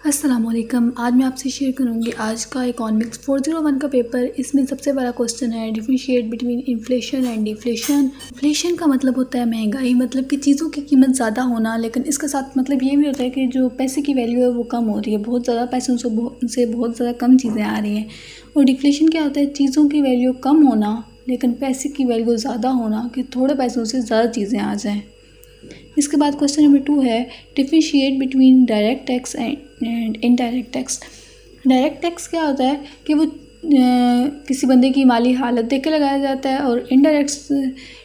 अस्सलामुअलैकुम। आज मैं आपसे शेयर करूंगी आज का इकोनॉमिक्स 401 का पेपर। इसमें सबसे बड़ा क्वेश्चन है differentiate between inflation and deflation. Inflation का मतलब होता है महंगाई, मतलब कि चीज़ों की कीमत ज़्यादा होना, लेकिन इसका साथ मतलब ये भी होता है कि जो पैसे की वैल्यू है वो कम हो रही है, बहुत ज़्यादा पैसों से बहुत ज़्यादा कम चीज़ें आ रही हैं। और डिफ्लेशन क्या होता है, चीज़ों की वैल्यू कम होना लेकिन पैसे की वैल्यू ज़्यादा होना, कि थोड़े पैसों से ज़्यादा चीज़ें आ जाएँ। इसके बाद क्वेश्चन नंबर 2 है differentiate between direct tax and indirect tax. Direct tax क्या होता है कि वो किसी बंदे की माली हालत देख के लगाया जाता है, और इनडायरेक्ट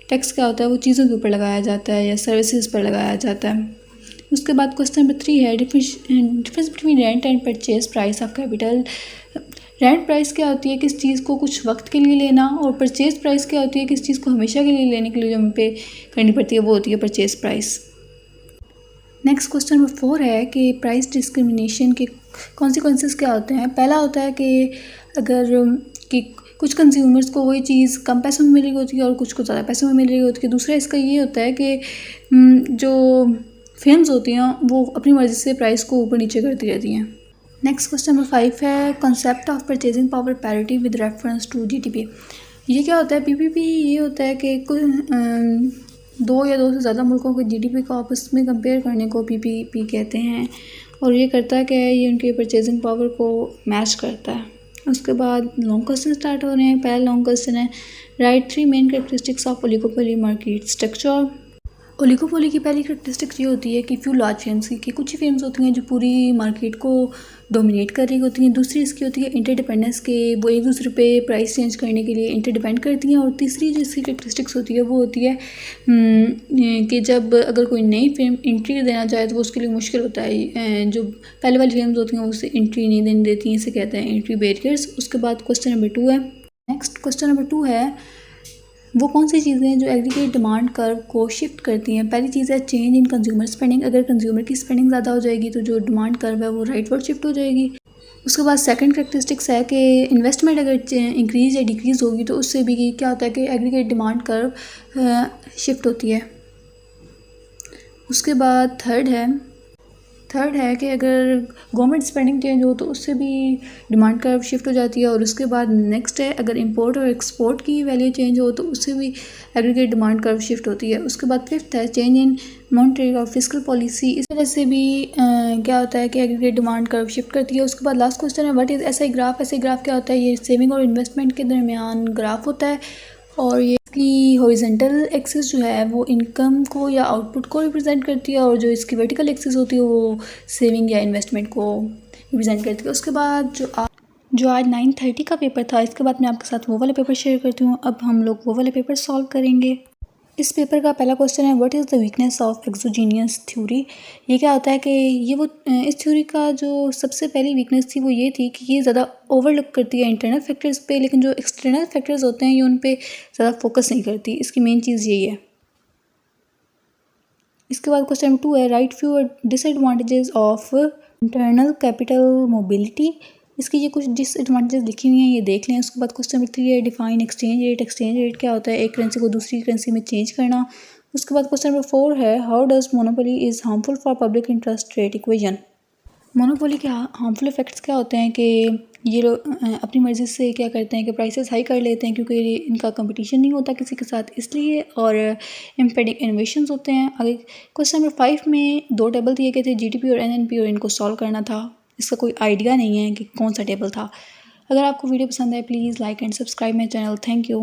टैक्स क्या होता है वो चीज़ों के ऊपर लगाया जाता है या सर्विसेज पर लगाया जाता है। उसके बाद क्वेश्चन नंबर 3 है difference between rent and purchase price of capital. Rent price क्या होती है किस चीज़ को कुछ वक्त के लिए लेना, और परचेज प्राइस क्या होती है किस चीज़ को हमेशा के लिए लेने के लिए जो हम पे करनी पड़ती है वो होती है purchase price. Next question number 4 है कि प्राइस डिस्क्रिमिनेशन के कॉन्सिक्वेंसेस क्या होते हैं। पहला होता है कि अगर कि कुछ कंज्यूमर्स को वही चीज़ कम पैसों में मिल रही होती है और कुछ को ज़्यादा पैसों में मिल रही होती है। दूसरा इसका ये होता है कि जो फिल्म्स होती हैं वो अपनी मर्ज़ी से प्राइस को ऊपर नीचे करती रहती हैं। नेक्स्ट क्वेश्चन नंबर 5 है concept of purchasing power parity with reference to GDP. ये क्या होता है, पीपीपी ये होता है कि दो या दो से ज़्यादा मुल्कों के जीडीपी को आपस में कंपेयर करने को पीपीपी कहते हैं, और ये करता है कि ये उनके परचेजिंग पावर को मैच करता है। उसके बाद लॉन्ग क्वेश्चन स्टार्ट हो रहे हैं। पहला लॉन्ग क्वेश्चन है right 3 main characteristics of oligopoly market structure. Oligopoly की पहली कैरेक्टरिस्टिक्स ये होती है कि फ्यू लार्ज फर्म्स की कुछ ही फर्म्स होती हैं जो पूरी मार्केट को डोमिनेट कर रही होती हैं। दूसरी इसकी होती है इंटरडिपेंडेंस के वो एक दूसरे पे प्राइस चेंज करने के लिए इंटरडिपेंड करती हैं। और तीसरी जो इसकी कैरेक्टरिस्टिक्स होती है वो होती है कि जब अगर कोई नई फर्म एंट्री देना चाहे तो वो उसके लिए मुश्किल होता है, जो पहले वाली फर्म्स होती हैं उससे एंट्री नहीं देने देती हैं, इसे कहते हैं एंट्री बैरियर्स। उसके बाद क्वेश्चन नंबर 2 है। नेक्स्ट क्वेश्चन नंबर 2 है वो कौन सी चीज़ें हैं जो एग्रीगेट डिमांड कर्व को शिफ्ट करती हैं। पहली चीज़ है चेंज इन कंज्यूमर स्पेंडिंग। अगर कंज्यूमर की स्पेंडिंग ज़्यादा हो जाएगी तो जो डिमांड कर्व है वो राइटवर्ड शिफ्ट हो जाएगी। उसके बाद सेकंड कैरेक्टरिस्टिक्स है कि इन्वेस्टमेंट अगर इंक्रीज़ या डिक्रीज़ होगी तो उससे भी क्या होता है कि एग्रीगेट डिमांड कर्व शिफ्ट होती है। उसके बाद थर्ड है कि अगर गवर्नमेंट स्पेंडिंग चेंज हो तो उससे भी डिमांड कर्व शिफ्ट हो जाती है। और उसके बाद नेक्स्ट है अगर इंपोर्ट और एक्सपोर्ट की वैल्यू चेंज हो तो उससे भी एग्रीगेट डिमांड कर्व शिफ्ट होती है। उसके बाद फिफ्थ है चेंज इन मॉनेटरी और फिस्कल पॉलिसी। इस वजह से भी क्या होता है कि एग्रीगेट डिमांड कर्व शिफ्ट करती है। उसके बाद लास्ट क्वेश्चन है what is SI graph. SI graph क्या होता है, ये सेविंग और इन्वेस्टमेंट के दरमियान ग्राफ होता है, और ये इसकी हॉरिजॉन्टल एक्सिस जो है वो इनकम को या आउटपुट को रिप्रेजेंट करती है, और जो इसकी वर्टिकल एक्सिस होती है वो सेविंग या इन्वेस्टमेंट को रिप्रेजेंट करती है। उसके बाद जो आज 9:30 का पेपर था, इसके बाद मैं आपके साथ वो वाला पेपर शेयर करती हूँ। अब हम लोग वो वाला पेपर सॉल्व करेंगे। इस पेपर का पहला क्वेश्चन है what is the weakness of exogenous theory. ये क्या होता है कि ये वो इस थ्योरी का जो सबसे पहली वीकनेस थी वो ये थी कि ये ज़्यादा ओवरलुक करती है इंटरनल फैक्टर्स पे, लेकिन जो एक्सटर्नल फैक्टर्स होते हैं ये उन पे ज़्यादा फोकस नहीं करती। इसकी मेन चीज़ यही है। इसके बाद क्वेश्चन नंबर 2 है right few disadvantages of internal capital mobility. इसकी ये कुछ डिसएडवांटेजेस लिखी हुई हैं, ये देख लें। उसके बाद क्वेश्चन नंबर 3 है define exchange rate. Exchange rate क्या होता है, एक करेंसी को दूसरी करेंसी में चेंज करना। उसके बाद क्वेश्चन नंबर 4 है how does monopoly is harmful for public interest rate equation. Monopoly के हार्मफुल इफेक्ट्स क्या होते हैं कि ये लोग अपनी मर्ज़ी से क्या करते हैं कि प्राइसेस हाई कर लेते हैं, क्योंकि इनका कंपटीशन नहीं होता किसी के साथ इसलिए, और इम्पेडिंग इन्वेशंस होते हैं। आगे क्वेश्चन नंबर 5 में 2 टेबल दिए गए थे जीडीपी और एनएनपी, और इनको सॉल्व करना था। इसका कोई आइडिया नहीं है कि कौन सा टेबल था। अगर आपको वीडियो पसंद आए please like and subscribe my channel. Thank you.